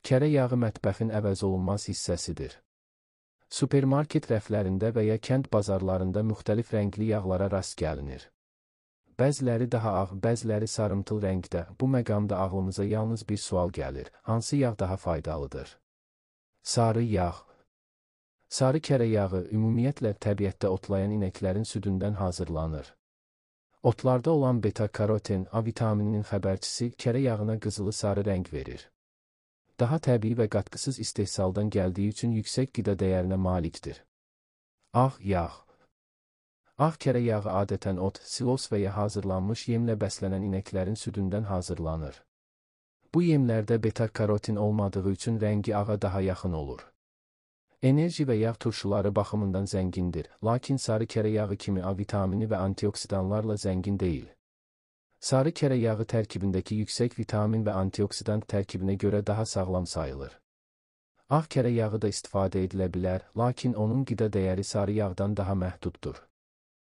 Kərə yağı mətbəxin əvəzolunmaz hissəsidir. Supermarket rəflərində və ya kənd bazarlarında müxtəlif rəngli yağlara rast gəlinir. Bəziləri daha ağ, bəziləri sarımtıl rəngdə. Bu məqamda ağlımıza yalnız bir sual gəlir: hansı yağ daha faydalıdır? Sarı yağ. Sarı kərə yağı ümumiyyətlə təbiətdə otlayan inəklərin südündən hazırlanır. Otlarda olan beta-karoten, A vitamininin xəbərçisi kərə yağına qızılı-sarı rəng verir. Daha təbii və qatqısız istehsaldan gəldiyi üçün yüksək qida dəyərinə malikdir. Ağ yağ. Ağ kərə yağı adətən ot, silos və ya hazırlanmış yemlə bəslənən inəklərin südündən hazırlanır. Bu yemlərdə beta-karotin olmadığı üçün rəngi ağa daha yaxın olur. Enerji və yağ turşuları baxımından zəngindir, lakin sarı kərə yağı kimi A vitamini və antioksidanlarla zəngin deyil. Sarı kərə yağı tərkibindəki yüksək vitamin və antioksidant tərkibinə görə daha sağlam sayılır. Ağ kərə yağı da istifadə edilə bilər, lakin onun qida dəyəri sarı yağdan daha məhduddur.